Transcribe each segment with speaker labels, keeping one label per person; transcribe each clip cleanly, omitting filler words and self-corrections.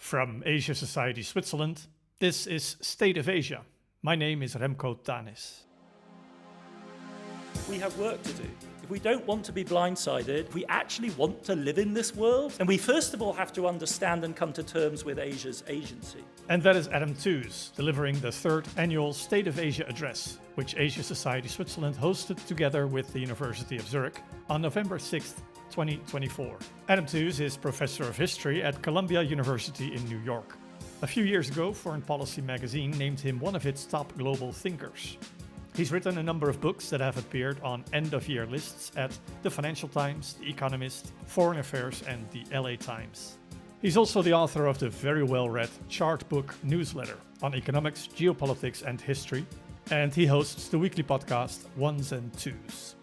Speaker 1: From Asia Society Switzerland, this is State of Asia. My name is Remco Tanis.
Speaker 2: We have work to do. If we don't want to be blindsided, we actually want to live in this world. And we first of all have to understand and come to terms with Asia's agency.
Speaker 1: And that is Adam Tooze, delivering the third annual State of Asia address, which Asia Society Switzerland hosted together with the University of Zurich on November 6th, 2024. Adam Tooze is professor of history at Columbia University in New York. A few years ago, Foreign Policy magazine named him one of its top global thinkers. He's written a number of books that have appeared on end-of-year lists at The Financial Times, The Economist, Foreign Affairs and The LA Times. He's also the author of the very well-read Chart Book newsletter on economics, geopolitics and history, and he hosts the weekly podcast Ones and Twos.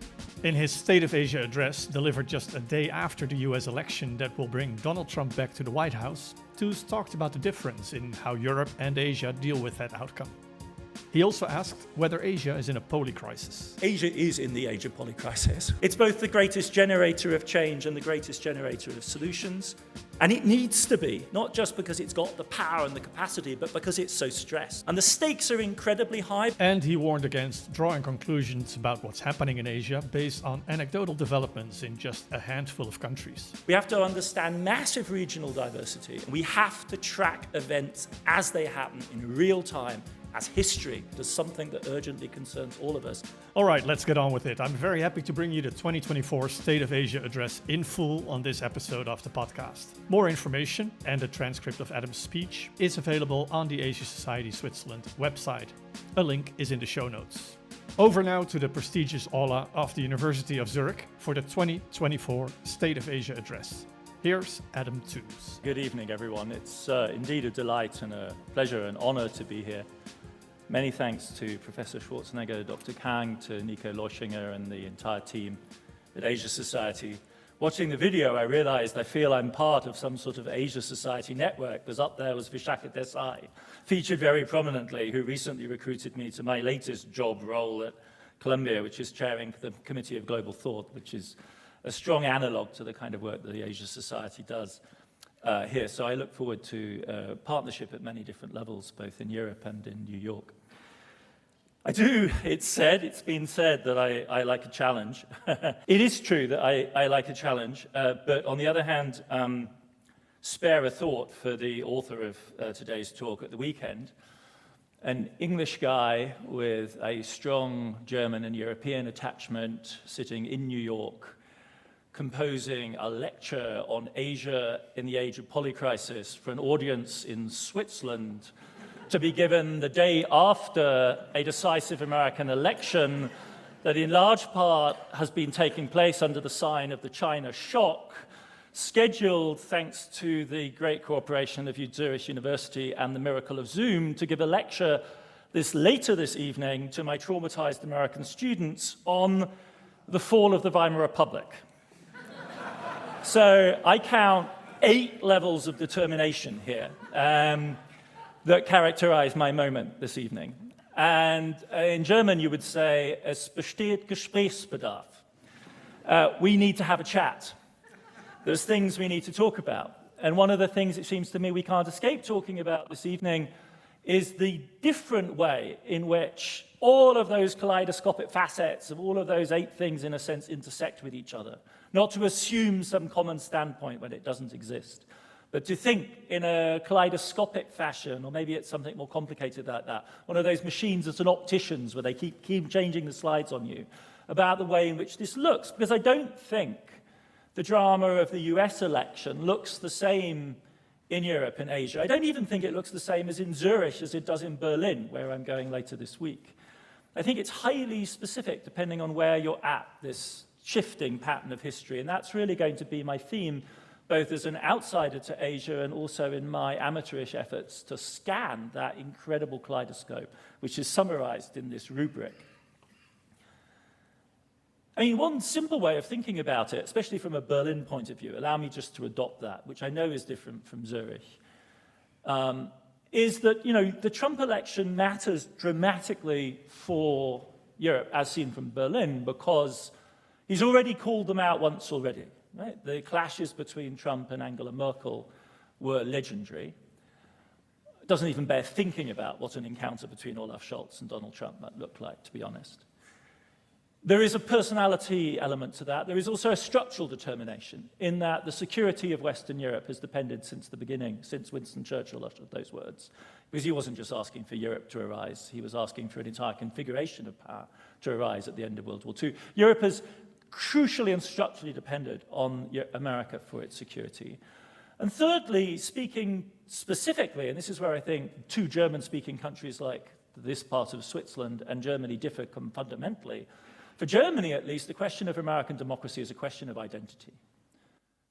Speaker 1: In his State of Asia address, delivered just a day after the US election that will bring Donald Trump back to the White House, Tooze talked about the difference in how Europe and Asia deal with that outcome. He also asked whether Asia is in a polycrisis.
Speaker 2: Asia is in the age of polycrisis. It's both the greatest generator of change and the greatest generator of solutions. And it needs to be, not just because it's got the power and the capacity, but because it's so stressed. And the stakes are incredibly high.
Speaker 1: And he warned against drawing conclusions about what's happening in Asia based on anecdotal developments in just a handful of countries.
Speaker 2: We have to understand massive regional diversity. We have to track events as they happen in real time, as history does something that urgently concerns all of us.
Speaker 1: All right, let's get on with it. I'm very happy to bring you the 2024 State of Asia address in full on this episode of the podcast. More information and a transcript of Adam's speech is available on the Asia Society Switzerland website. A link is in the show notes. Over now to the prestigious aula of the University of Zurich for the 2024 State of Asia address. Here's Adam Tooze.
Speaker 2: Good evening, everyone. It's indeed a delight and a pleasure and honor to be here. Many thanks to Professor Schwarzenegger, Dr. Kang, to Nico Leuschinger and the entire team at Asia Society. Watching the video, I realized I feel I'm part of some sort of Asia Society network, because up there was Vishaka Desai, featured very prominently, who recently recruited me to my latest job role at Columbia, which is chairing the Committee of Global Thought, which is a strong analog to the kind of work that the Asia Society does here. So I look forward to partnership at many different levels, both in Europe and in New York. It's been said that I like a challenge. It is true that I like a challenge, but on the other hand, spare a thought for the author of today's talk at the weekend, an English guy with a strong German and European attachment sitting in New York, composing a lecture on Asia in the age of polycrisis for an audience in Switzerland to be given the day after a decisive American election that in large part has been taking place under the sign of the China shock, scheduled thanks to the great cooperation of Zurich University and the miracle of Zoom to give a lecture later this evening to my traumatized American students on the fall of the Weimar Republic. So I count 8 levels of determination here that characterize my moment this evening. And in German, you would say, es besteht Gesprächsbedarf. We need to have a chat. There's things we need to talk about. And one of the things it seems to me we can't escape talking about this evening is the different way in which all of those kaleidoscopic facets of all of those 8 things, in a sense, intersect with each other. Not to assume some common standpoint when it doesn't exist, but to think in a kaleidoscopic fashion, or maybe it's something more complicated like that. One of those machines that's an optician's where they keep changing the slides on you about the way in which this looks. Because I don't think the drama of the US election looks the same in Europe and Asia. I don't even think it looks the same as in Zurich as it does in Berlin, where I'm going later this week. I think it's highly specific depending on where you're at, this shifting pattern of history. And that's really going to be my theme, both as an outsider to Asia and also in my amateurish efforts to scan that incredible kaleidoscope, which is summarized in this rubric. I mean, one simple way of thinking about it, especially from a Berlin point of view, allow me just to adopt that, which I know is different from Zurich, is that, the Trump election matters dramatically for Europe, as seen from Berlin, because he's already called them out once already. Right? The clashes between Trump and Angela Merkel were legendary. doesn't even bear thinking about what an encounter between Olaf Scholz and Donald Trump might look like, to be honest. There is a personality element to that. There is also a structural determination in that the security of Western Europe has depended since the beginning, since Winston Churchill uttered those words. Because he wasn't just asking for Europe to arise, he was asking for an entire configuration of power to arise at the end of World War II. Europe has crucially and structurally depended on America for its security. And thirdly, speaking specifically, and this is where I think two German-speaking countries like this part of Switzerland and Germany differ fundamentally. For Germany, at least, the question of American democracy is a question of identity.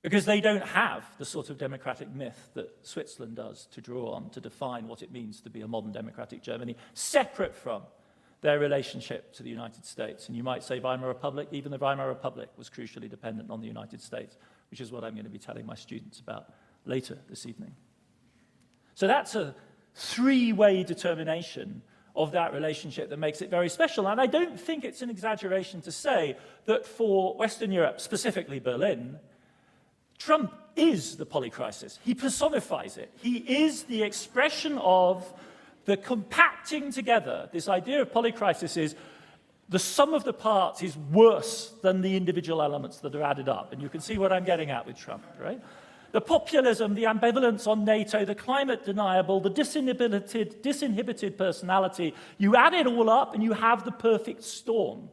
Speaker 2: Because they don't have the sort of democratic myth that Switzerland does to draw on to define what it means to be a modern democratic Germany, separate from their relationship to the United States. And you might say Weimar Republic, even the Weimar Republic was crucially dependent on the United States, which is what I'm going to be telling my students about later this evening. So that's a three-way determination of that relationship that makes it very special. And I don't think it's an exaggeration to say that for Western Europe, specifically Berlin, Trump is the polycrisis. He personifies it. He is the expression of the compacting together. This idea of polycrisis is the sum of the parts is worse than the individual elements that are added up. And you can see what I'm getting at with Trump, right? The populism, the ambivalence on NATO, the climate deniable, the disinhibited personality, you add it all up and you have the perfect storm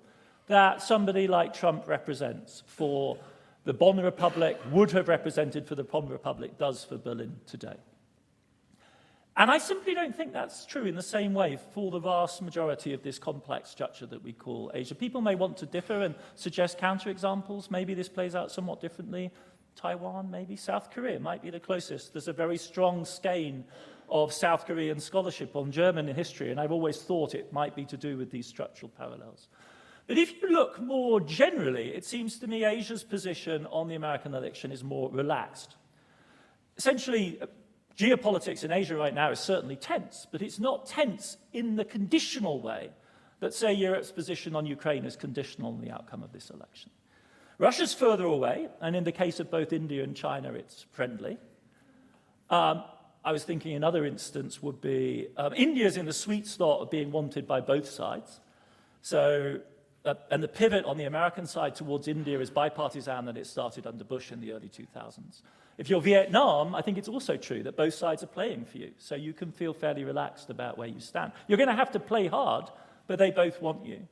Speaker 2: that somebody like Trump represents for the Bonn Republic, would have represented for the Bonn Republic, does for Berlin today. And I simply don't think that's true in the same way for the vast majority of this complex structure that we call Asia. People may want to differ and suggest counterexamples. Maybe this plays out somewhat differently. Taiwan, maybe. South Korea might be the closest. There's a very strong skein of South Korean scholarship on German history, and I've always thought it might be to do with these structural parallels. But if you look more generally, it seems to me Asia's position on the American election is more relaxed. Essentially, geopolitics in Asia right now is certainly tense, but it's not tense in the conditional way that, say, Europe's position on Ukraine is conditional on the outcome of this election. Russia's further away, and in the case of both India and China, it's friendly. I was thinking another instance would be India's in the sweet spot of being wanted by both sides. So, and the pivot on the American side towards India is bipartisan, and it started under Bush in the early 2000s. If you're Vietnam, I think it's also true that both sides are playing for you, so you can feel fairly relaxed about where you stand. You're going to have to play hard, but they both want you.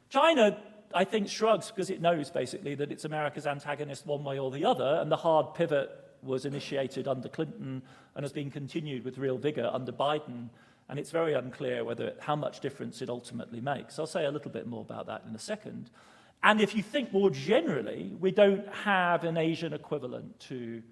Speaker 2: China, I think, shrugs because it knows, basically, that it's America's antagonist one way or the other, and the hard pivot was initiated under Clinton and has been continued with real vigor under Biden, and it's very unclear how much difference it ultimately makes. I'll say a little bit more about that in a second. And if you think more generally, we don't have an Asian equivalent to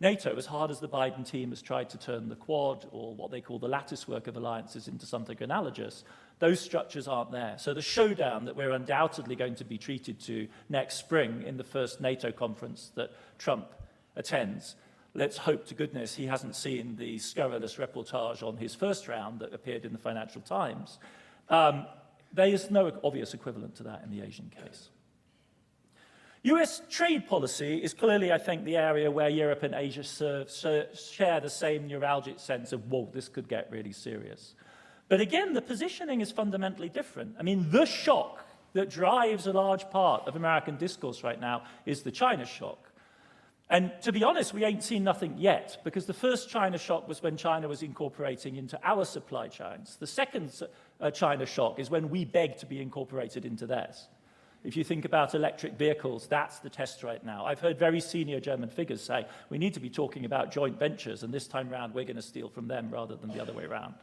Speaker 2: NATO, as hard as the Biden team has tried to turn the Quad, or what they call the lattice work of alliances, into something analogous. Those structures aren't there. So the showdown that we're undoubtedly going to be treated to next spring in the first NATO conference that Trump attends, let's hope to goodness he hasn't seen the scurrilous reportage on his first round that appeared in the Financial Times. There is no obvious equivalent to that in the Asian case. US trade policy is clearly, I think, the area where Europe and Asia share the same neuralgic sense of, whoa, this could get really serious. But again, the positioning is fundamentally different. I mean, the shock that drives a large part of American discourse right now is the China shock. And to be honest, we ain't seen nothing yet, because the first China shock was when China was incorporating into our supply chains. The second China shock is when we beg to be incorporated into theirs. If you think about electric vehicles, that's the test right now. I've heard very senior German figures say, we need to be talking about joint ventures, and this time round we're going to steal from them rather than the other way around.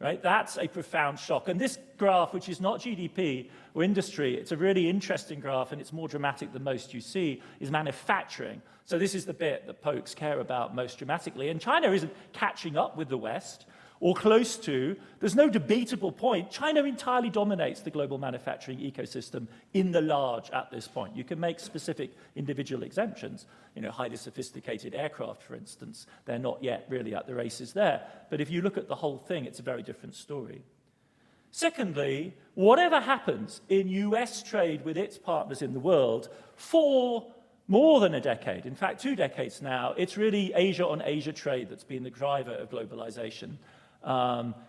Speaker 2: Right? That's a profound shock. And this graph, which is not GDP or industry, it's a really interesting graph, and it's more dramatic than most you see, is manufacturing. So this is the bit that folks care about most dramatically. And China isn't catching up with the West, or close to. There's no debatable point. China entirely dominates the global manufacturing ecosystem in the large at this point. You can make specific individual exemptions. You know, highly sophisticated aircraft, for instance, they're not yet really at the races there. But if you look at the whole thing, it's a very different story. Secondly, whatever happens in US trade with its partners in the world, for more than a decade, in fact 2 decades now, it's really Asia on Asia trade that's been the driver of globalization.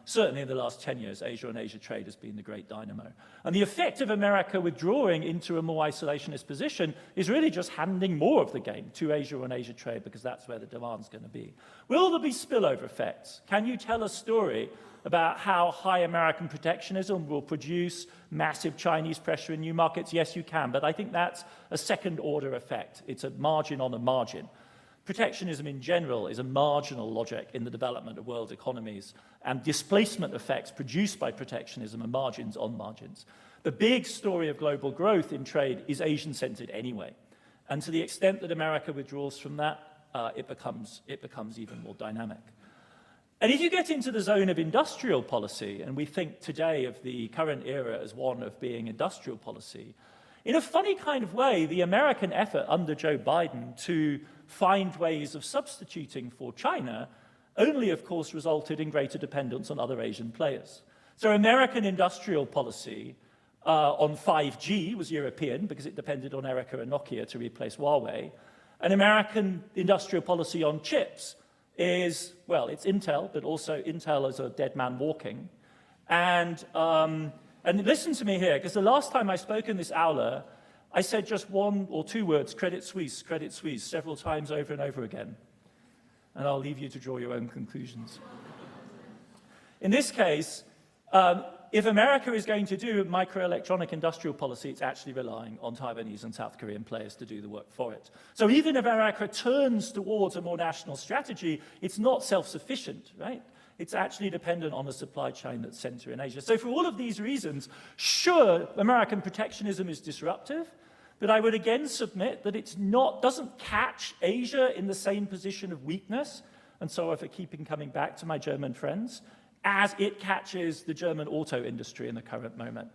Speaker 2: Certainly in the last 10 years, Asia on Asia trade has been the great dynamo. And the effect of America withdrawing into a more isolationist position is really just handing more of the game to Asia on Asia trade because that's where the demand's going to be. Will there be spillover effects? Can you tell a story about how high American protectionism will produce massive Chinese pressure in new markets? Yes, you can, but I think that's a second-order effect. It's a margin on a margin. Protectionism in general is a marginal logic in the development of world economies, and displacement effects produced by protectionism are margins on margins. The big story of global growth in trade is Asian-centered anyway, and to the extent that America withdraws from that, it becomes even more dynamic. And if you get into the zone of industrial policy, and we think today of the current era as one of being industrial policy, in a funny kind of way, the American effort under Joe Biden to find ways of substituting for China only, of course, resulted in greater dependence on other Asian players. So American industrial policy on 5G was European because it depended on Erica and Nokia to replace Huawei. And American industrial policy on chips is, well, it's Intel, but also Intel is a dead man walking. And listen to me here, because the last time I spoke in this aula, I said just 1 or 2 words, Credit Suisse, several times over and over again. And I'll leave you to draw your own conclusions. In this case, if America is going to do microelectronic industrial policy, it's actually relying on Taiwanese and South Korean players to do the work for it. So even if America turns towards a more national strategy, it's not self-sufficient, right? It's actually dependent on a supply chain that's centered in Asia. So for all of these reasons, sure, American protectionism is disruptive, but I would again submit that doesn't catch Asia in the same position of weakness, and so if I keep coming back to my German friends, as it catches the German auto industry in the current moment.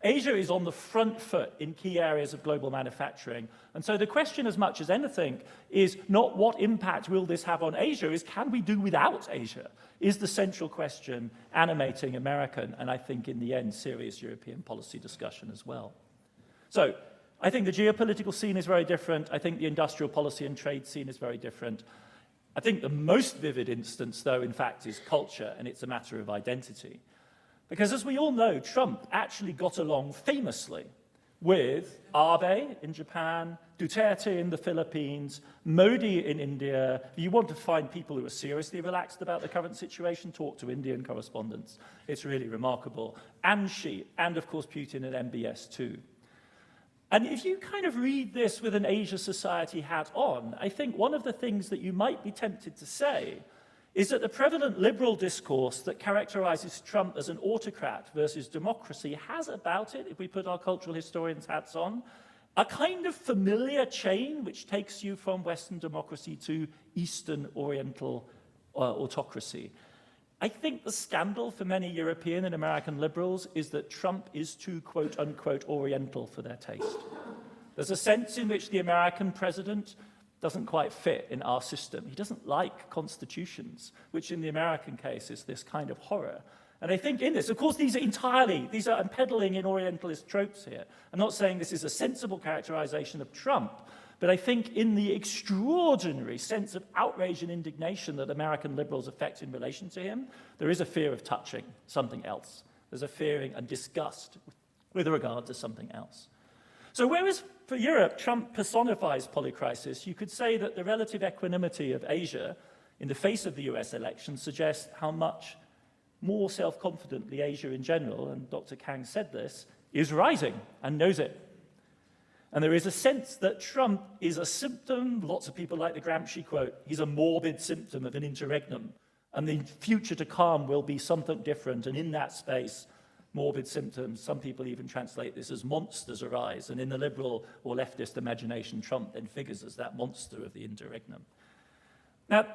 Speaker 2: Asia is on the front foot in key areas of global manufacturing. And so the question, as much as anything, is not what impact will this have on Asia, is can we do without Asia, is the central question animating American, and I think in the end, serious European policy discussion as well. So I think the geopolitical scene is very different. I think the industrial policy and trade scene is very different. I think the most vivid instance, though, in fact, is culture, and it's a matter of identity. Because as we all know, Trump actually got along famously with Abe in Japan, Duterte in the Philippines, Modi in India. If you want to find people who are seriously relaxed about the current situation, talk to Indian correspondents. It's really remarkable. And Xi, and of course Putin and MBS too. And if you kind of read this with an Asia society hat on, I think one of the things that you might be tempted to say is that the prevalent liberal discourse that characterizes Trump as an autocrat versus democracy has about it, if we put our cultural historians' hats on, a kind of familiar chain which takes you from Western democracy to Eastern Oriental autocracy. I think the scandal for many European and American liberals is that Trump is too, quote unquote, Oriental for their taste. There's a sense in which the American president doesn't quite fit in our system. He doesn't like constitutions, which in the American case is this kind of horror. And I think in this, of course, I'm peddling in Orientalist tropes here. I'm not saying this is a sensible characterization of Trump, but I think in the extraordinary sense of outrage and indignation that American liberals affect in relation to him, there is a fear of touching something else. There's a fearing and disgust with regard to something else. So whereas for Europe, Trump personifies polycrisis, you could say that the relative equanimity of Asia in the face of the US election suggests how much more self-confidently Asia in general, and Dr. Kang said this, is rising and knows it. And there is a sense that Trump is a symptom, lots of people like the Gramsci quote, he's a morbid symptom of an interregnum, and the future to come will be something different, and in that space, morbid symptoms, some people even translate this as monsters arise, and in the liberal or leftist imagination, Trump then figures as that monster of the interregnum. Now,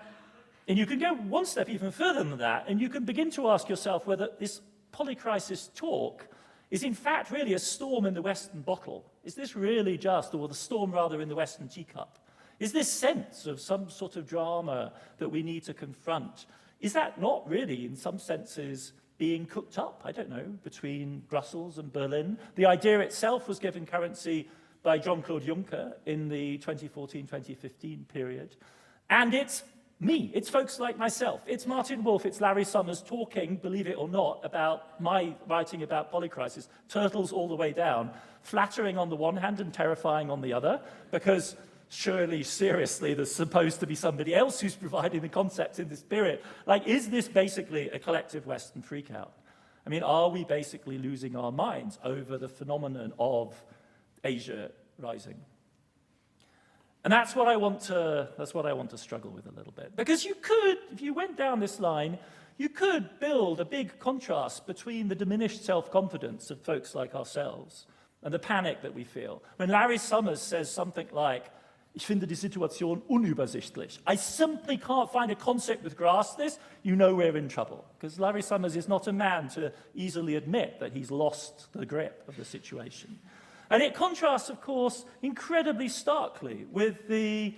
Speaker 2: and you can go one step even further than that, and you can begin to ask yourself whether this polycrisis talk is in fact really a storm in the Western bottle. Is this really just, or the storm rather in the Western teacup? Is this sense of some sort of drama that we need to confront, is that not really in some senses being cooked up, I don't know, between Brussels and Berlin? The idea itself was given currency, by Jean-Claude Juncker in the 2014-2015 period. And it's me, it's folks like myself, it's Martin Wolf, it's Larry Summers talking, believe it or not, about my writing about polycrisis, turtles all the way down, flattering on the one hand and terrifying on the other, because surely, seriously, there's supposed to be somebody else who's providing the concepts in this period. Like, is this basically a collective Western freakout? I mean, are we basically losing our minds over the phenomenon of Asia rising? And that's what I want to struggle with a little bit. Because you could, if you went down this line, you could build a big contrast between the diminished self-confidence of folks like ourselves and the panic that we feel. When Larry Summers says something like, "Ich finde die Situation unübersichtlich. I simply can't find a concept that grasps this," you know we're in trouble. Because Larry Summers is not a man to easily admit that he's lost the grip of the situation. And it contrasts, of course, incredibly starkly with the,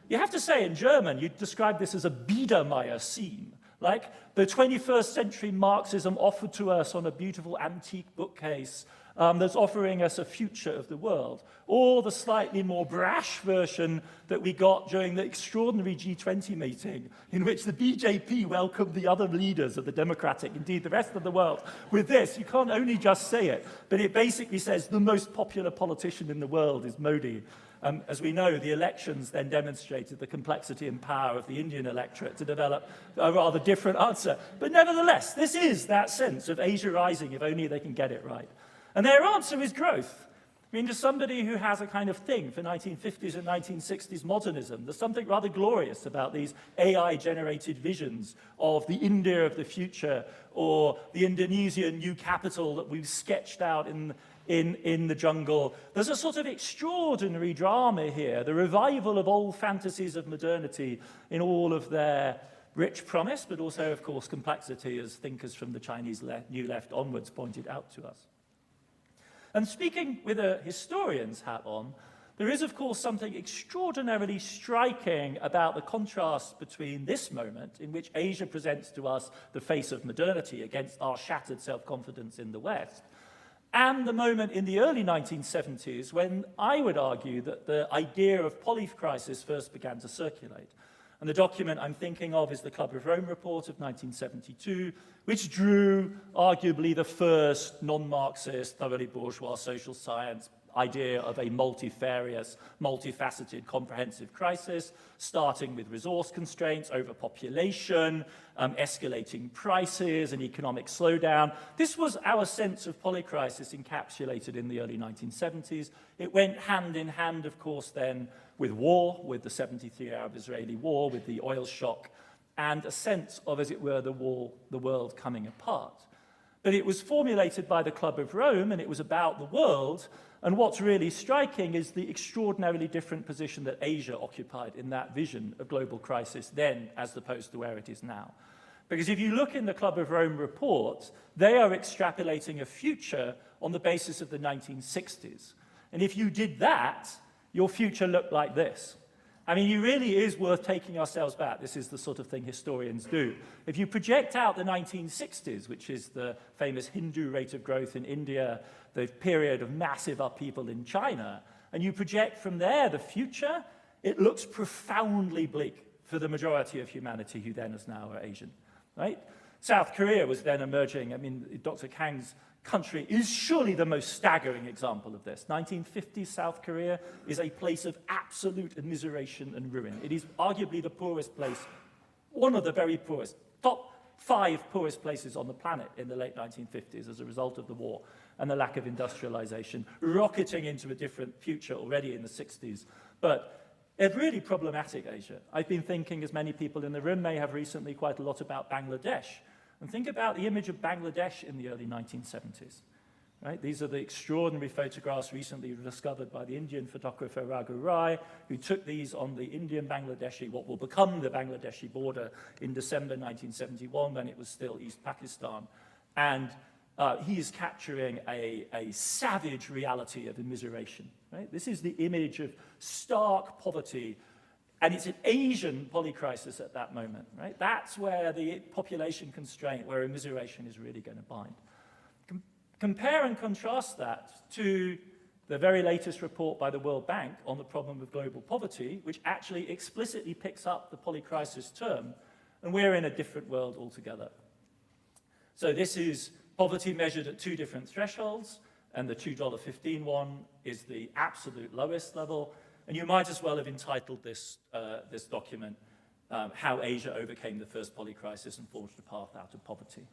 Speaker 2: you have to say in German, you describe this as a Biedermeier scene, like the 21st century Marxism offered to us on a beautiful antique bookcase that's offering us a future of the world, or the slightly more brash version that we got during the extraordinary G20 meeting, in which the BJP welcomed the other leaders of the democratic, indeed the rest of the world, with this. You can't only just say it, but it basically says the most popular politician in the world is Modi. As we know, the elections then demonstrated the complexity and power of the Indian electorate to develop a rather different answer. But nevertheless, this is that sense of Asia rising, if only they can get it right. And their answer is growth. I mean, to somebody who has a kind of thing for 1950s and 1960s modernism, there's something rather glorious about these AI-generated visions of the India of the future, or the Indonesian new capital that we've sketched out in the jungle. There's a sort of extraordinary drama here, the revival of old fantasies of modernity in all of their rich promise, but also, of course, complexity, as thinkers from the Chinese New Left onwards pointed out to us. And speaking with a historian's hat on, there is, of course, something extraordinarily striking about the contrast between this moment, in which Asia presents to us the face of modernity against our shattered self-confidence in the West, and the moment in the early 1970s when I would argue that the idea of polycrisis first began to circulate. And the document I'm thinking of is the Club of Rome report of 1972, which drew arguably the first non-Marxist, thoroughly bourgeois social science idea of a multifarious, multifaceted, comprehensive crisis, starting with resource constraints, overpopulation, escalating prices, and economic slowdown. This was our sense of polycrisis encapsulated in the early 1970s. It went hand in hand, of course, then with war, with the 73 Arab-Israeli war, with the oil shock, and a sense of, as it were, the world coming apart. But it was formulated by the Club of Rome, and it was about the world. And what's really striking is the extraordinarily different position that Asia occupied in that vision of global crisis then, as opposed to where it is now. Because if you look in the Club of Rome report, they are extrapolating a future on the basis of the 1960s. And if you did that, your future looked like this. I mean, it really is worth taking ourselves back. This is the sort of thing historians do. If you project out the 1960s, which is the famous Hindu rate of growth in India, the period of massive upheaval in China, and you project from there the future, it looks profoundly bleak for the majority of humanity who then is now Asian, right? South Korea was then emerging. I mean, Dr. Kang's country is surely the most staggering example of this. 1950s South Korea is a place of absolute immiseration and ruin. It is arguably the poorest place, one of the very poorest, top 5 poorest places on the planet in the late 1950s as a result of the war and the lack of industrialization, rocketing into a different future already in the 60s. But a really problematic Asia. I've been thinking, as many people in the room may have recently, quite a lot about Bangladesh. And think about the image of Bangladesh in the early 1970s. Right? These are the extraordinary photographs recently discovered by the Indian photographer Raghu Rai, who took these on the Indian-Bangladeshi, what will become the Bangladeshi border, in December 1971, when it was still East Pakistan. And he is capturing a savage reality of immiseration. Right? This is the image of stark poverty. And it's an Asian polycrisis at that moment, right? That's where the population constraint, where immiseration is really going to bind. Compare and contrast that to the very latest report by the World Bank on the problem of global poverty, which actually explicitly picks up the polycrisis term, and we're in a different world altogether. So this is poverty measured at 2 different thresholds, and the $2.15 one is the absolute lowest level, and you might as well have entitled this, this document, How Asia Overcame the First Polycrisis and Forged a Path Out of Poverty.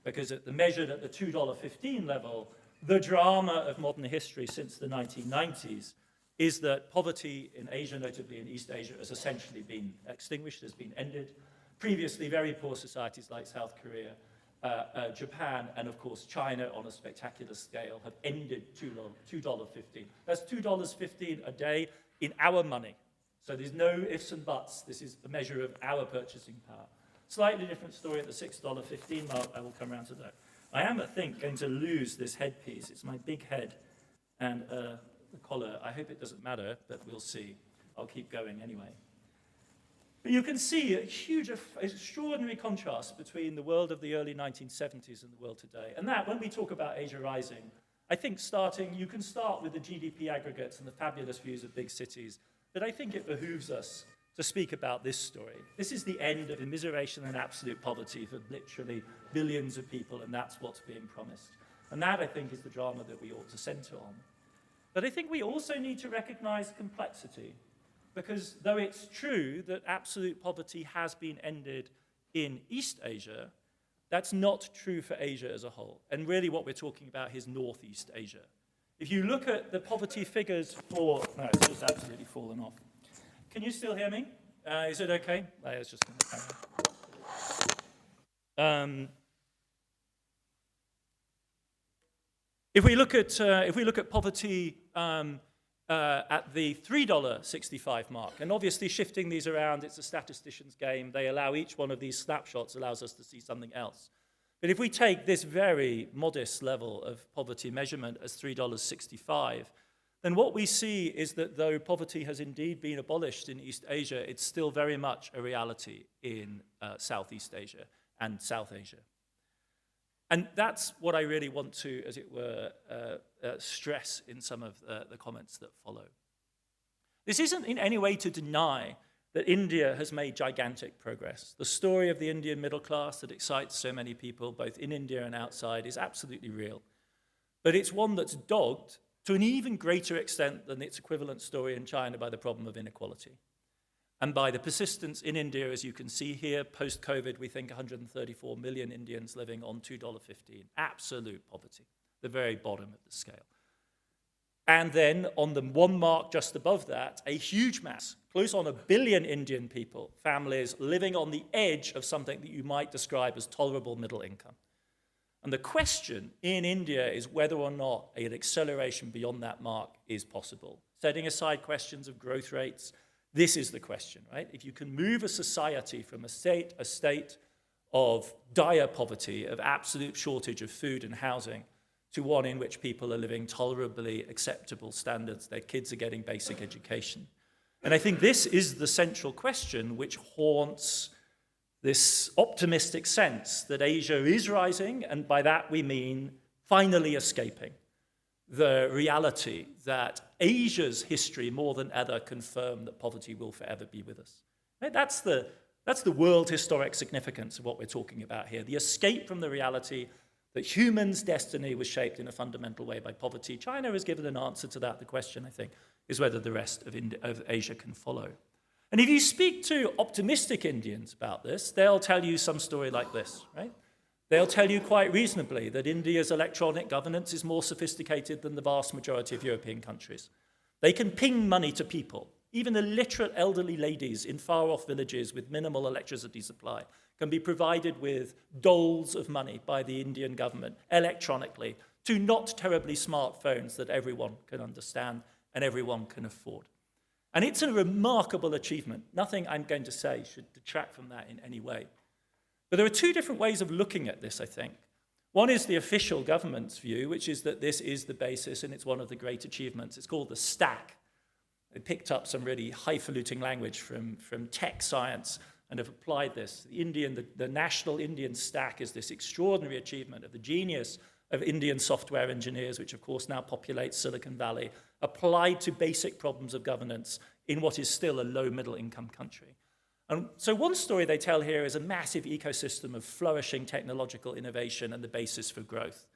Speaker 2: Because measured at the $2.15 level, the drama of modern history since the 1990s is that poverty in Asia, notably in East Asia, has essentially been extinguished, has been ended. Previously, very poor societies like South Korea, Japan, and of course China on a spectacular scale have ended $2.15. That's $2.15 a day in our money. So there's no ifs and buts. This is a measure of our purchasing power. Slightly different story at the $6.15 mark. I will come around to that. I am, I think, going to lose this headpiece. It's my big head and the collar. I hope it doesn't matter, but we'll see. I'll keep going anyway. But you can see a huge, extraordinary contrast between the world of the early 1970s and the world today. And that, when we talk about Asia rising, I think you can start with the GDP aggregates and the fabulous views of big cities, but I think it behooves us to speak about this story. This is the end of immiseration and absolute poverty for literally billions of people, and that's what's being promised. And that, I think, is the drama that we ought to center on. But I think we also need to recognize complexity, because though it's true that absolute poverty has been ended in East Asia, that's not true for Asia as a whole. And really what we're talking about is Northeast Asia. If you look at the poverty figures for, no, it's just absolutely fallen off. Can you still hear me? Is it okay? I was just going to if we look at poverty at the $3.65 mark, and obviously shifting these around, it's a statistician's game. They allow each one of these snapshots allows us to see something else. But if we take this very modest level of poverty measurement as $3.65, then what we see is that though poverty has indeed been abolished in East Asia, it's still very much a reality in Southeast Asia and South Asia. And that's what I really want to, as it were, stress in some of the comments that follow. This isn't in any way to deny that India has made gigantic progress. The story of the Indian middle class that excites so many people, both in India and outside, is absolutely real. But it's one that's dogged to an even greater extent than its equivalent story in China by the problem of inequality. And by the persistence in India, as you can see here, post-COVID, we think 134 million Indians living on $2.15. Absolute poverty, the very bottom of the scale. And then on the one mark just above that, a huge mass, close on 1 billion Indian people, families living on the edge of something that you might describe as tolerable middle income. And the question in India is whether or not an acceleration beyond that mark is possible. Setting aside questions of growth rates, this is the question, right? If you can move a society from a state of dire poverty, of absolute shortage of food and housing, to one in which people are living tolerably acceptable standards, their kids are getting basic education. And I think this is the central question which haunts this optimistic sense that Asia is rising, and by that we mean finally escaping the reality that Asia's history more than ever confirm that poverty will forever be with us. Right? That's the world historic significance of what we're talking about here, the escape from the reality that humans' destiny was shaped in a fundamental way by poverty. China has given an answer to that. The question, I think, is whether the rest of Asia can follow. And if you speak to optimistic Indians about this, they'll tell you some story like this, right? They'll tell you quite reasonably that India's electronic governance is more sophisticated than the vast majority of European countries. They can ping money to people. Even illiterate elderly ladies in far-off villages with minimal electricity supply can be provided with doles of money by the Indian government electronically to not terribly smart phones that everyone can understand and everyone can afford. And it's a remarkable achievement. Nothing I'm going to say should detract from that in any way. But there are two different ways of looking at this, I think. One is the official government's view, which is that this is the basis and it's one of the great achievements. It's called the stack. They picked up some really highfalutin language from tech science and have applied this. The national Indian stack is this extraordinary achievement of the genius of Indian software engineers, which of course now populates Silicon Valley, applied to basic problems of governance in what is still a low middle income country. And so one story they tell here is a massive ecosystem of flourishing technological innovation and the basis for growth.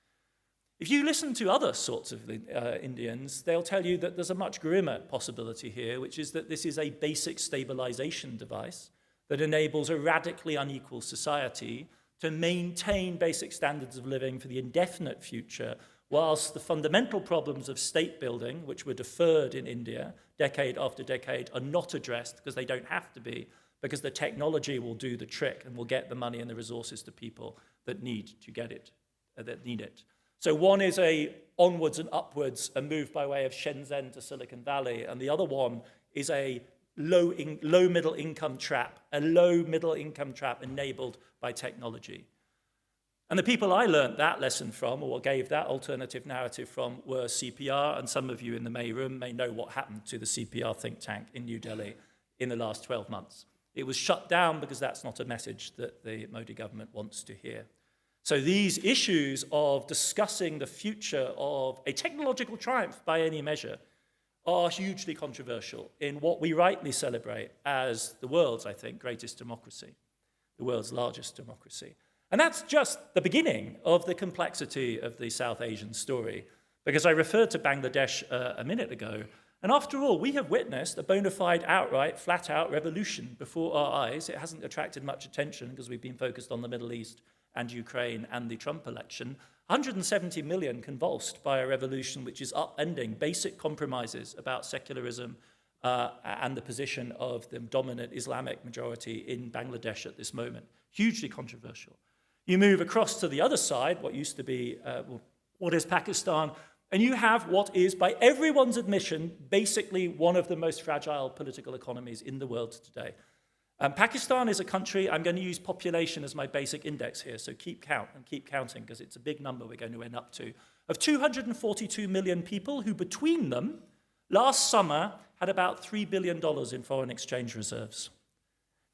Speaker 2: If you listen to other sorts of Indians, they'll tell you that there's a much grimmer possibility here, which is that this is a basic stabilization device that enables a radically unequal society to maintain basic standards of living for the indefinite future, whilst the fundamental problems of state building, which were deferred in India decade after decade, are not addressed because they don't have to be, because the technology will do the trick and will get the money and the resources to people that need to get it, that need it. So one is a onwards and upwards, a move by way of Shenzhen to Silicon Valley, and the other one is a low middle income trap enabled by technology. And the people I learned that lesson from, or gave that alternative narrative from, were CPR, and some of you in the May room may know what happened to the CPR think tank in New Delhi in the last 12 months. It was shut down because that's not a message that the Modi government wants to hear. So these issues of discussing the future of a technological triumph by any measure are hugely controversial in what we rightly celebrate as the world's, I think, greatest democracy, the world's largest democracy. And that's just the beginning of the complexity of the South Asian story, because I referred to Bangladesh a minute ago, and after all, we have witnessed a bona fide, outright, flat-out revolution before our eyes. It hasn't attracted much attention because we've been focused on the Middle East and Ukraine and the Trump election. 170 million convulsed by a revolution which is upending basic compromises about secularism and the position of the dominant Islamic majority in Bangladesh at this moment. Hugely controversial. You move across to the other side, what used to be, what is Pakistan, and you have what is, by everyone's admission, basically one of the most fragile political economies in the world today. Pakistan is a country, I'm going to use population as my basic index here, so keep count and keep counting because it's a big number we're going to end up to, of 242 million people who between them last summer had about $3 billion in foreign exchange reserves.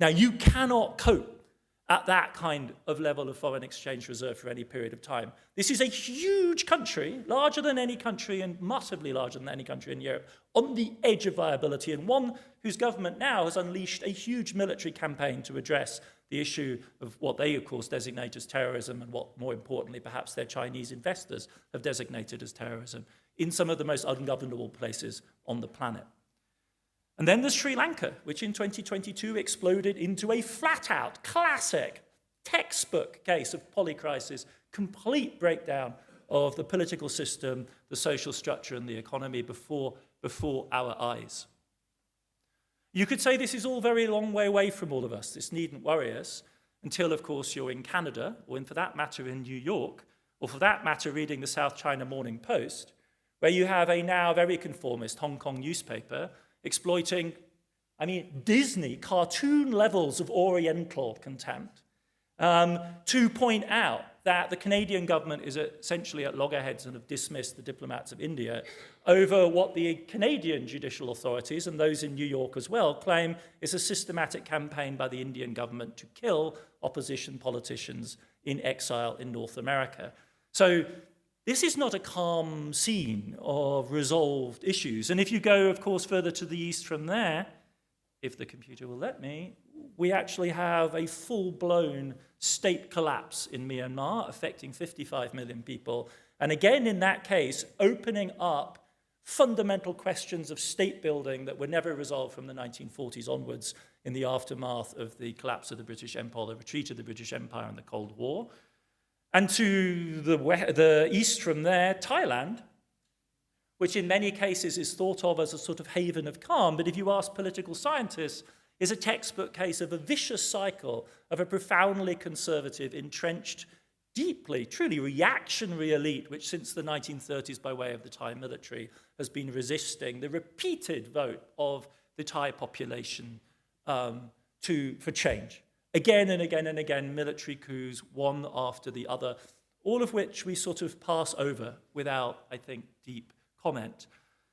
Speaker 2: Now you cannot cope at that kind of level of foreign exchange reserve for any period of time. This is a huge country, larger than any country and massively larger than any country in Europe, on the edge of viability, and one whose government now has unleashed a huge military campaign to address the issue of what they, of course, designate as terrorism and what, more importantly, perhaps their Chinese investors have designated as terrorism in some of the most ungovernable places on the planet. And then there's Sri Lanka, which in 2022 exploded into a flat-out, classic, textbook case of polycrisis, complete breakdown of the political system, the social structure, and the economy before our eyes. You could say this is all very long way away from all of us. This needn't worry us until, of course, you're in Canada, or for that matter in New York, or for that matter reading the South China Morning Post, where you have a now very conformist Hong Kong newspaper exploiting, Disney cartoon levels of Oriental contempt to point out that the Canadian government is essentially at loggerheads and have dismissed the diplomats of India over what the Canadian judicial authorities, and those in New York as well, claim is a systematic campaign by the Indian government to kill opposition politicians in exile in North America. So this is not a calm scene of resolved issues. And if you go, of course, further to the east from there, if the computer will let me, we actually have a full-blown state collapse in Myanmar, affecting 55 million people. And again, in that case, opening up fundamental questions of state building that were never resolved from the 1940s onwards in the aftermath of the collapse of the British Empire, the retreat of the British Empire and the Cold War. And to the east from there, Thailand, which in many cases is thought of as a sort of haven of calm, but if you ask political scientists, is a textbook case of a vicious cycle of a profoundly conservative, entrenched, deeply, truly reactionary elite, which since the 1930s, by way of the Thai military, has been resisting the repeated vote of the Thai population for change. Again and again and again, military coups, one after the other, all of which we sort of pass over without, I think, deep comment.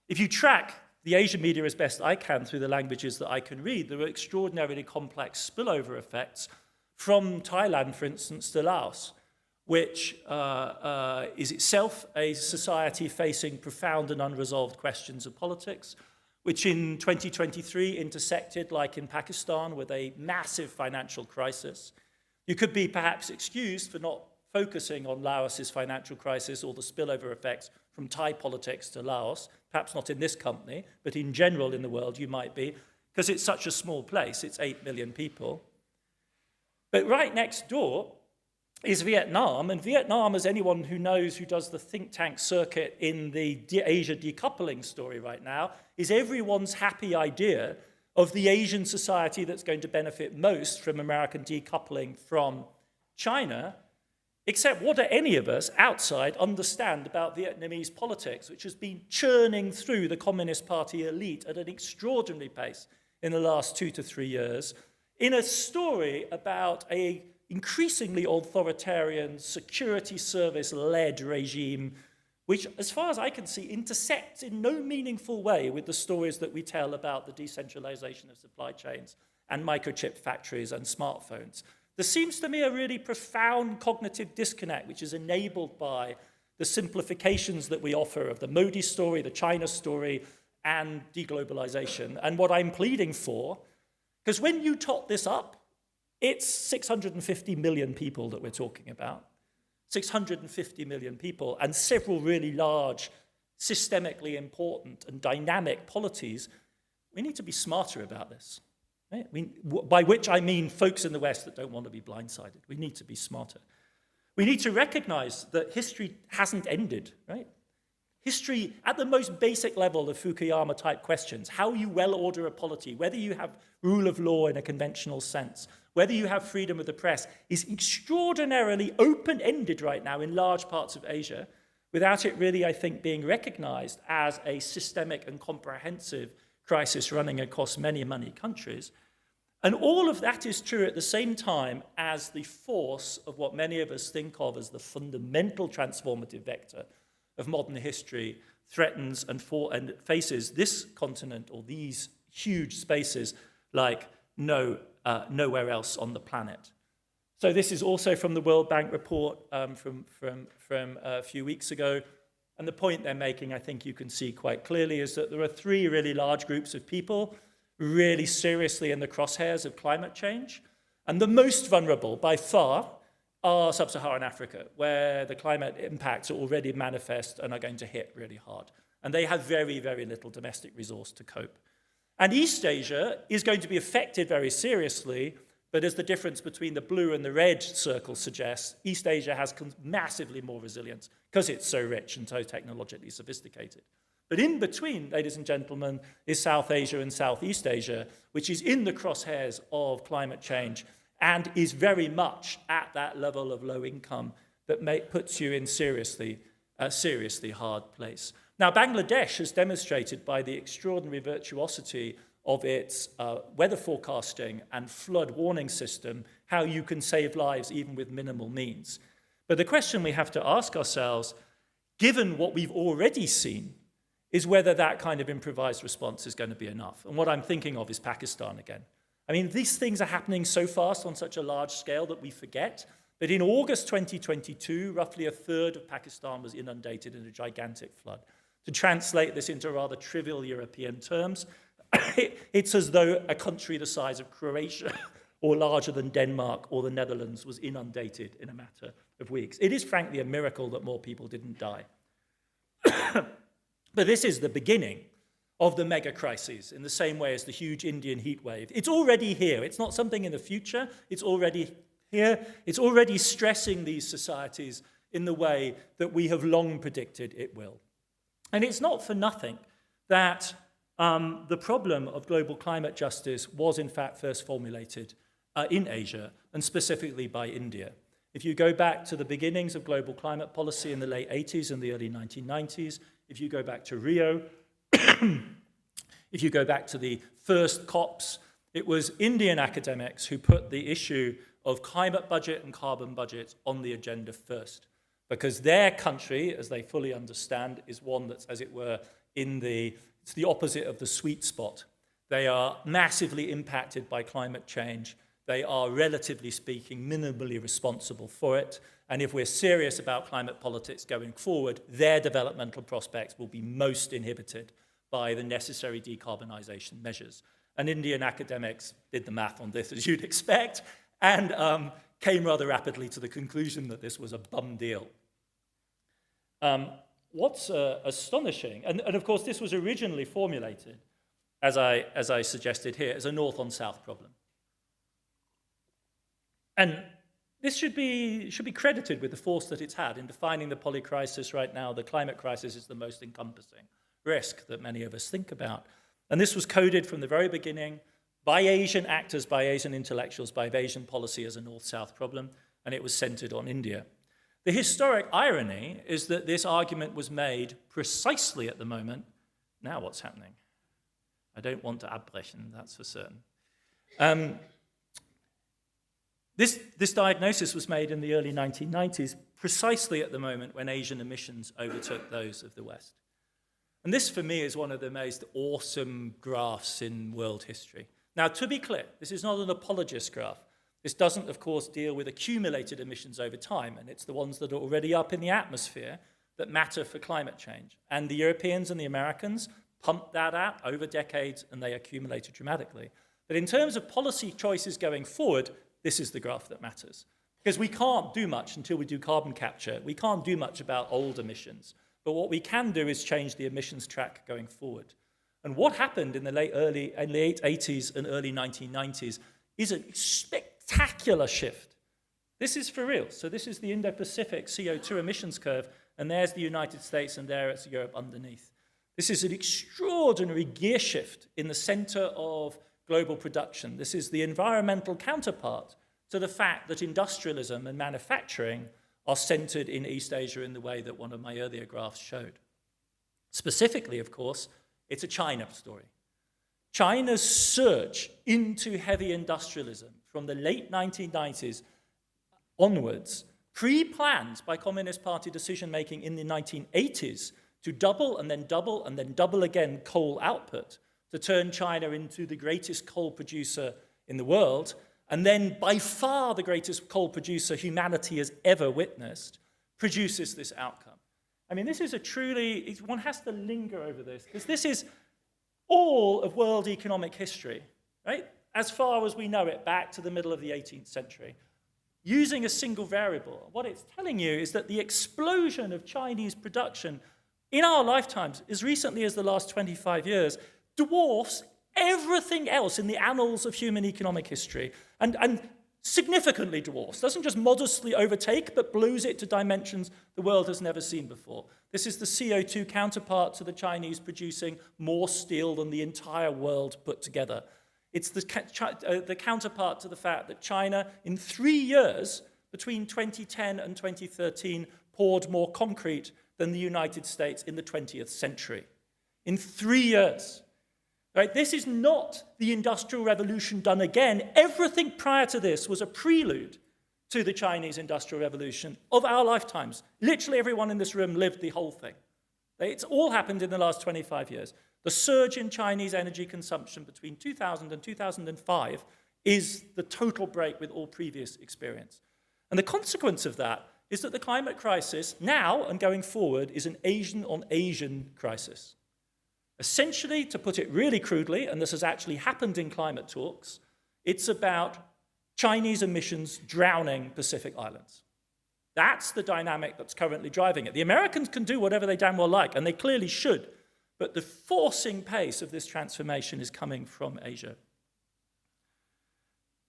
Speaker 2: If you track the Asian media as best I can through the languages that I can read, there are extraordinarily complex spillover effects from Thailand, for instance, to Laos, which is itself a society facing profound and unresolved questions of politics, which in 2023 intersected, like in Pakistan, with a massive financial crisis. You could be perhaps excused for not focusing on Laos's financial crisis or the spillover effects from Thai politics to Laos, perhaps not in this company, but in general in the world you might be, because it's such a small place, it's 8 million people. But right next door is Vietnam, and Vietnam, as anyone who knows who does the think tank circuit in the Asia decoupling story right now, is everyone's happy idea of the Asian society that's going to benefit most from American decoupling from China, except what do any of us outside understand about Vietnamese politics, which has been churning through the Communist Party elite at an extraordinary pace in the last 2 to 3 years, in a story about an increasingly authoritarian security service-led regime, which, as far as I can see, intersects in no meaningful way with the stories that we tell about the decentralization of supply chains and microchip factories and smartphones. There seems to me a really profound cognitive disconnect, which is enabled by the simplifications that we offer of the Modi story, the China story, and deglobalization. And what I'm pleading for, because when you tot this up, it's 650 million people that we're talking about. 650 million people, and several really large, systemically important and dynamic polities. We need to be smarter about this. Right? By which I mean folks in the West that don't want to be blindsided. We need to be smarter. We need to recognize that history hasn't ended, right? History, at the most basic level of Fukuyama-type questions, how you well order a polity, whether you have rule of law in a conventional sense, whether you have freedom of the press, is extraordinarily open-ended right now in large parts of Asia, without it really, I think, being recognized as a systemic and comprehensive crisis running across many, many countries. And all of that is true at the same time as the force of what many of us think of as the fundamental transformative vector of modern history threatens and faces this continent or these huge spaces like nowhere else on the planet. So this is also from the World Bank report from a few weeks ago. And the point they're making, I think you can see quite clearly, is that there are 3 really large groups of people really seriously in the crosshairs of climate change. And the most vulnerable, by far, are sub-Saharan Africa, where the climate impacts are already manifest and are going to hit really hard. And they have very, very little domestic resource to cope. And East Asia is going to be affected very seriously, but as the difference between the blue and the red circle suggests, East Asia has massively more resilience because it's so rich and so technologically sophisticated. But in between, ladies and gentlemen, is South Asia and Southeast Asia, which is in the crosshairs of climate change and is very much at that level of low income that puts you in a seriously hard place. Now, Bangladesh has demonstrated by the extraordinary virtuosity of its weather forecasting and flood warning system how you can save lives even with minimal means. But the question we have to ask ourselves, given what we've already seen, is whether that kind of improvised response is going to be enough. And what I'm thinking of is Pakistan again. I mean, these things are happening so fast on such a large scale that we forget. But in August 2022, roughly a third of Pakistan was inundated in a gigantic flood. To translate this into rather trivial European terms, it's as though a country the size of Croatia or larger than Denmark or the Netherlands was inundated in a matter of weeks. It is frankly a miracle that more people didn't die. But this is the beginning of the mega crises in the same way as the huge Indian heat wave. It's already here. It's not something in the future. It's already here. It's already stressing these societies in the way that we have long predicted it will. And it's not for nothing that the problem of global climate justice was in fact first formulated in Asia, and specifically by India. If you go back to the beginnings of global climate policy in the late 80s and the early 1990s, if you go back to Rio, if you go back to the first COPs, it was Indian academics who put the issue of climate budget and carbon budget on the agenda first, because their country, as they fully understand, is one that's, as it were, it's the opposite of the sweet spot. They are massively impacted by climate change. They are, relatively speaking, minimally responsible for it. And if we're serious about climate politics going forward, their developmental prospects will be most inhibited by the necessary decarbonisation measures. And Indian academics did the math on this, as you'd expect, and came rather rapidly to the conclusion that this was a bum deal. What's astonishing, and of course this was originally formulated, as I suggested here, as a north on south problem. And this should be credited with the force that it's had in defining the polycrisis right now. The climate crisis is the most encompassing risk that many of us think about. And this was coded from the very beginning by Asian actors, by Asian intellectuals, by Asian policy as a north-south problem, and it was centered on India. The historic irony is that this argument was made precisely at the moment. Now what's happening? I don't want to abbrechen, that's for certain. This diagnosis was made in the early 1990s, precisely at the moment when Asian emissions overtook those of the West. And this, for me, is one of the most awesome graphs in world history. Now, to be clear, this is not an apologist graph. This doesn't, of course, deal with accumulated emissions over time, and it's the ones that are already up in the atmosphere that matter for climate change. And the Europeans and the Americans pumped that out over decades, and they accumulated dramatically. But in terms of policy choices going forward, this is the graph that matters. Because we can't do much until we do carbon capture. We can't do much about old emissions. But what we can do is change the emissions track going forward. And what happened in the late 80s and early 1990s is a spectacular shift. This is for real. So this is the Indo-Pacific CO2 emissions curve, and there's the United States, and there it's Europe underneath. This is an extraordinary gear shift in the center of global production. This is the environmental counterpart to the fact that industrialism and manufacturing are centered in East Asia in the way that one of my earlier graphs showed. Specifically, of course, it's a China story. China's surge into heavy industrialism from the late 1990s onwards, pre-planned by Communist Party decision-making in the 1980s to double and then double and then double again coal output to turn China into the greatest coal producer in the world, and then by far the greatest coal producer humanity has ever witnessed, produces this outcome. I mean, this is a truly, one has to linger over this, because this is all of world economic history, right? As far as we know it, back to the middle of the 18th century. Using a single variable, what it's telling you is that the explosion of Chinese production in our lifetimes, as recently as the last 25 years, dwarfs everything else in the annals of human economic history, and significantly dwarfs, doesn't just modestly overtake, but blows it to dimensions the world has never seen before. This is the CO2 counterpart to the Chinese producing more steel than the entire world put together. It's the counterpart to the fact that China, in 3 years, between 2010 and 2013, poured more concrete than the United States in the 20th century. In 3 years. Right? This is not the Industrial Revolution done again. Everything prior to this was a prelude to the Chinese Industrial Revolution of our lifetimes. Literally everyone in this room lived the whole thing. It's all happened in the last 25 years. The surge in Chinese energy consumption between 2000 and 2005 is the total break with all previous experience. And the consequence of that is that the climate crisis now and going forward is an Asian-on-Asian crisis. Essentially, to put it really crudely, and this has actually happened in climate talks, it's about Chinese emissions drowning Pacific islands. That's the dynamic that's currently driving it. The Americans can do whatever they damn well like, and they clearly should, but the forcing pace of this transformation is coming from Asia.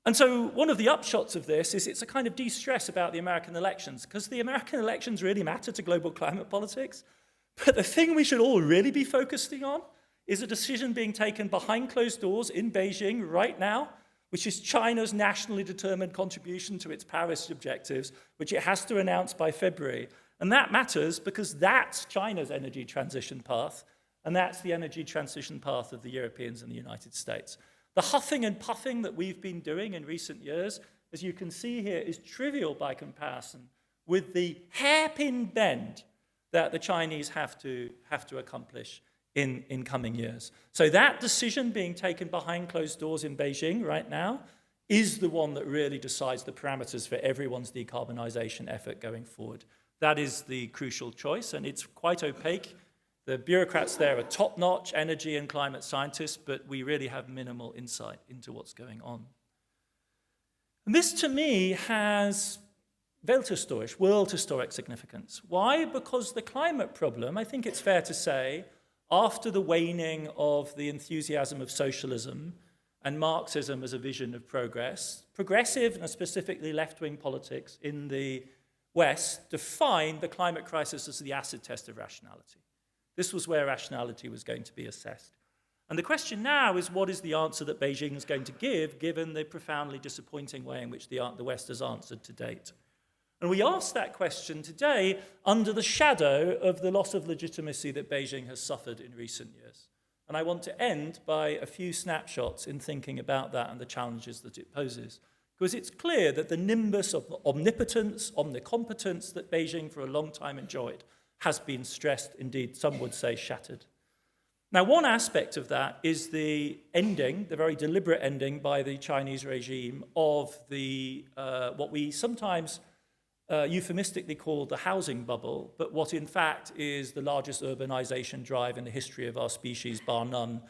Speaker 2: And so one of the upshots of this is it's a kind of de-stress about the American elections, because the American elections really matter to global climate politics. But the thing we should all really be focusing on is a decision being taken behind closed doors in Beijing right now, which is China's nationally determined contribution to its Paris objectives, which it has to announce by February. And that matters because that's China's energy transition path, and that's the energy transition path of the Europeans and the United States. The huffing and puffing that we've been doing in recent years, as you can see here, is trivial by comparison with the hairpin bend that the Chinese have to accomplish in coming years. So that decision being taken behind closed doors in Beijing right now is the one that really decides the parameters for everyone's decarbonisation effort going forward. That is the crucial choice, and it's quite opaque. The bureaucrats there are top-notch energy and climate scientists, but we really have minimal insight into what's going on. And this, to me, has welthistorisch, world historic significance. Why? Because the climate problem, I think it's fair to say, after the waning of the enthusiasm of socialism and Marxism as a vision of progress, progressive and specifically left-wing politics in the West defined the climate crisis as the acid test of rationality. This was where rationality was going to be assessed. And the question now is, what is the answer that Beijing is going to give, given the profoundly disappointing way in which the West has answered to date? And we ask that question today under the shadow of the loss of legitimacy that Beijing has suffered in recent years. And I want to end by a few snapshots in thinking about that and the challenges that it poses. Because it's clear that the nimbus of omnipotence, omnicompetence that Beijing for a long time enjoyed has been stressed, indeed, some would say shattered. Now, one aspect of that is the ending, the very deliberate ending by the Chinese regime of the what we sometimes euphemistically call the housing bubble, but what in fact is the largest urbanization drive in the history of our species, bar none.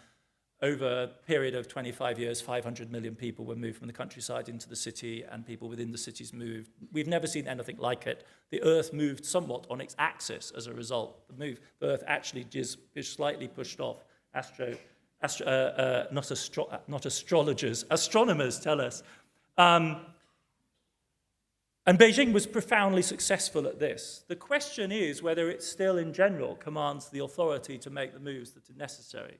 Speaker 2: Over a period of 25 years, 500 million people were moved from the countryside into the city, and people within the cities moved. We've never seen anything like it. The Earth moved somewhat on its axis as a result. The Earth actually is slightly pushed off. Not astrologers, astronomers tell us. And Beijing was profoundly successful at this. The question is whether it still, in general, commands the authority to make the moves that are necessary.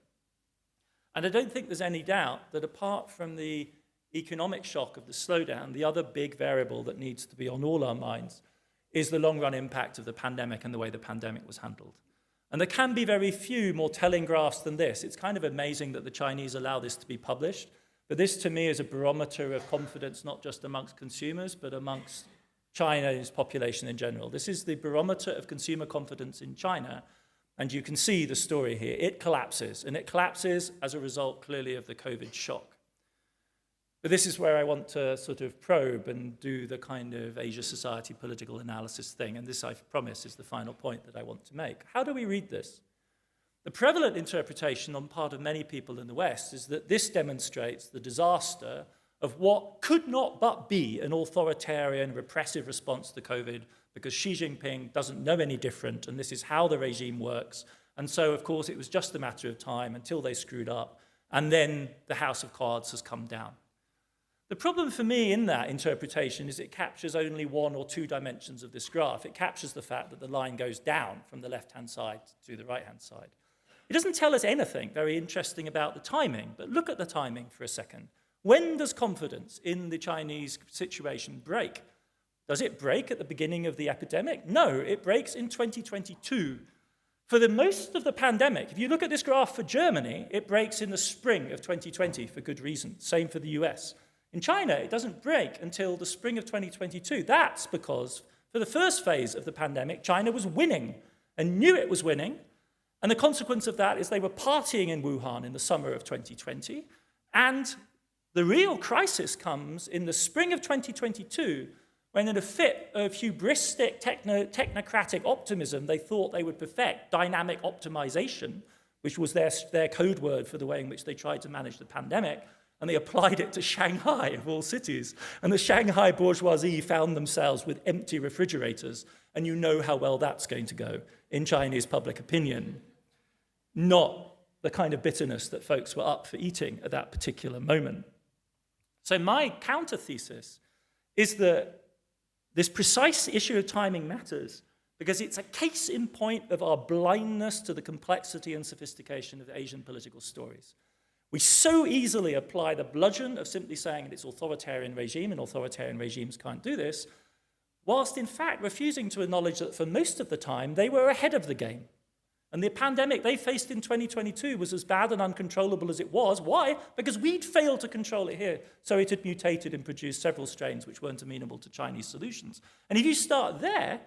Speaker 2: And I don't think there's any doubt that apart from the economic shock of the slowdown, the other big variable that needs to be on all our minds is the long-run impact of the pandemic and the way the pandemic was handled. And there can be very few more telling graphs than this. It's kind of amazing that the Chinese allow this to be published, but this to me is a barometer of confidence, not just amongst consumers, but amongst China's population in general. This is the barometer of consumer confidence in China. And you can see the story here. It collapses, and it collapses as a result, clearly, of the COVID shock. But this is where I want to sort of probe and do the kind of Asia society political analysis thing, and this, I promise, is the final point that I want to make. How do we read this? The prevalent interpretation on part of many people in the West is that this demonstrates the disaster of what could not but be an authoritarian, repressive response to COVID, because Xi Jinping doesn't know any different, and this is how the regime works. And so, of course, it was just a matter of time until they screwed up, and then the house of cards has come down. The problem for me in that interpretation is it captures only one or two dimensions of this graph. It captures the fact that the line goes down from the left-hand side to the right-hand side. It doesn't tell us anything very interesting about the timing, but look at the timing for a second. When does confidence in the Chinese situation break? Does it break at the beginning of the epidemic? No, it breaks in 2022. For the most of the pandemic, if you look at this graph for Germany, it breaks in the spring of 2020 for good reason. Same for the US. In China, it doesn't break until the spring of 2022. That's because for the first phase of the pandemic, China was winning and knew it was winning. And the consequence of that is they were partying in Wuhan in the summer of 2020. And the real crisis comes in the spring of 2022, when in a fit of hubristic technocratic optimism, they thought they would perfect dynamic optimization, which was their code word for the way in which they tried to manage the pandemic, and they applied it to Shanghai, of all cities. And the Shanghai bourgeoisie found themselves with empty refrigerators, and you know how well that's going to go in Chinese public opinion. Not the kind of bitterness that folks were up for eating at that particular moment. So my counter thesis is that this precise issue of timing matters because it's a case in point of our blindness to the complexity and sophistication of Asian political stories. We so easily apply the bludgeon of simply saying it's authoritarian regime and authoritarian regimes can't do this, whilst in fact refusing to acknowledge that for most of the time they were ahead of the game. And the pandemic they faced in 2022 was as bad and uncontrollable as it was. Why? Because we'd failed to control it here. So it had mutated and produced several strains which weren't amenable to Chinese solutions. And if you start there,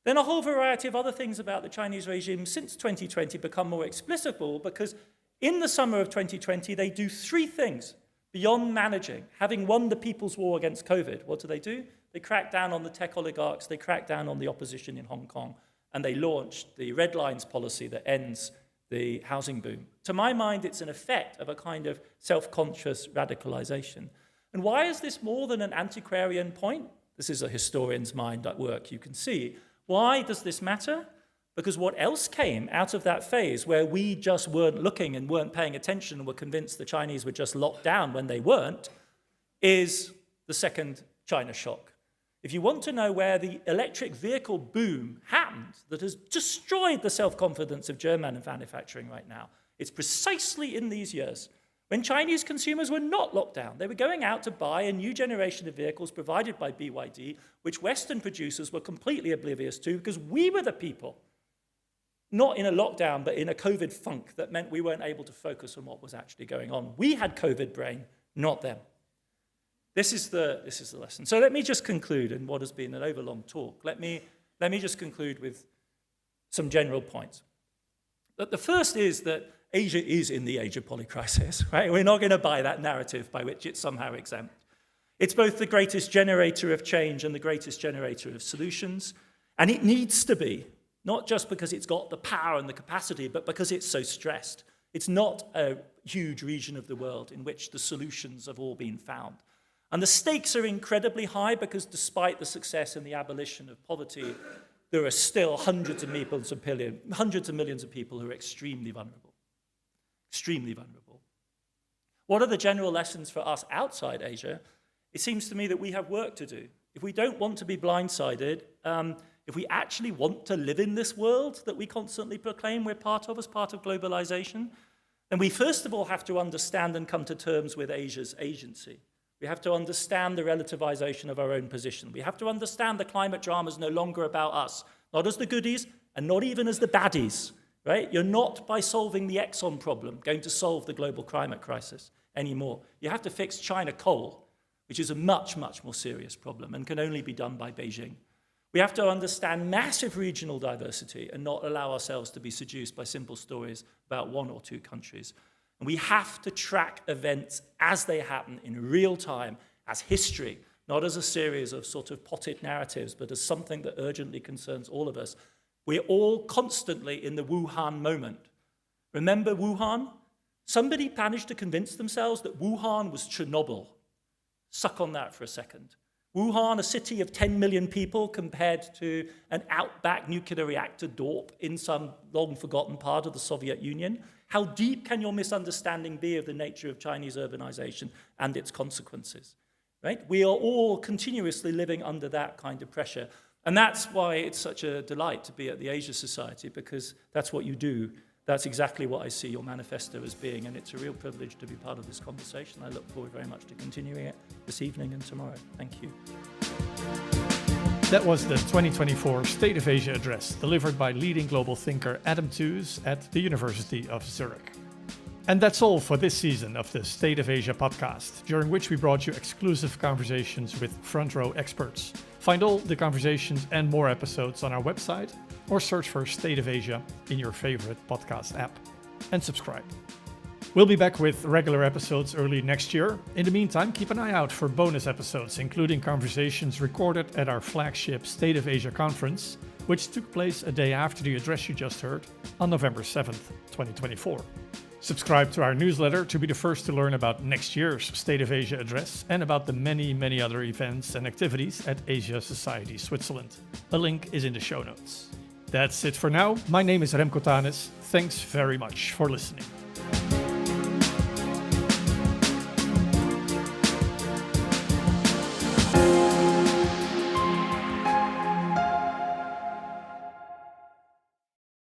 Speaker 2: then a whole variety of other things about the Chinese regime since 2020 become more explicable, because in the summer of 2020, they do three things. beyond managing, having won the people's war against COVID, what do? They crack down on the tech oligarchs, they crack down on the opposition in Hong Kong, and they launched the Red Lines policy that ends the housing boom. To my mind, it's an effect of a kind of self-conscious radicalization. And why is this more than an antiquarian point? This is a historian's mind at work, you can see. Why does this matter? Because what else came out of that phase where we just weren't looking and weren't paying attention and were convinced the Chinese were just locked down when they weren't, is the second China shock. If you want to know where the electric vehicle boom happened that has destroyed the self-confidence of German manufacturing right now, it's precisely in these years when Chinese consumers were not locked down. They were going out to buy a new generation of vehicles provided by BYD, which Western producers were completely oblivious to because we were the people, not in a lockdown, but in a COVID funk that meant we weren't able to focus on what was actually going on. We had COVID brain, not them. This is the lesson. So let me just conclude in what has been an overlong talk. Let me just conclude with some general points. The first is that Asia is in the age of polycrisis, right? We're not going to buy that narrative by which it's somehow exempt. It's both the greatest generator of change and the greatest generator of solutions, and it needs to be, not just because it's got the power and the capacity, but because it's so stressed. It's not a huge region of the world in which the solutions have all been found. And the stakes are incredibly high because despite the success in the abolition of poverty, there are still hundreds of millions of people who are extremely vulnerable. Extremely vulnerable. What are the general lessons for us outside Asia? It seems to me that we have work to do. If we don't want to be blindsided, if we actually want to live in this world that we constantly proclaim we're part of as part of globalization, then we first of all have to understand and come to terms with Asia's agency. We have to understand the relativization of our own position. We have to understand the climate drama is no longer about us, not as the goodies and not even as the baddies. Right? You're not, by solving the Exxon problem, going to solve the global climate crisis anymore. You have to fix China coal, which is a much, much more serious problem and can only be done by Beijing. We have to understand massive regional diversity and not allow ourselves to be seduced by simple stories about one or two countries. And we have to track events as they happen in real time, as history, not as a series of sort of potted narratives, but as something that urgently concerns all of us. We're all constantly in the Wuhan moment. Remember Wuhan? Somebody managed to convince themselves that Wuhan was Chernobyl. Suck on that for a second. Wuhan, a city of 10 million people compared to an outback nuclear reactor dorp in some long-forgotten part of the Soviet Union. How deep can your misunderstanding be of the nature of Chinese urbanization and its consequences? Right? We are all continuously living under that kind of pressure. And that's why it's such a delight to be at the Asia Society, because that's what you do. That's exactly what I see your manifesto as being, and it's a real privilege to be part of this conversation. I look forward very much to continuing it this evening and tomorrow. Thank you.
Speaker 1: That was the 2024 State of Asia address, delivered by leading global thinker Adam Tooze at the University of Zurich. And that's all for this season of the State of Asia podcast, during which we brought you exclusive conversations with front row experts. Find all the conversations and more episodes on our website, or search for State of Asia in your favorite podcast app, and subscribe. We'll be back with regular episodes early next year. In the meantime, keep an eye out for bonus episodes, including conversations recorded at our flagship State of Asia conference, which took place a day after the address you just heard on November 7th, 2024. Subscribe to our newsletter to be the first to learn about next year's State of Asia address and about the many, many other events and activities at Asia Society Switzerland. A link is in the show notes. That's it for now. My name is Remco Tanis. Thanks very much for listening.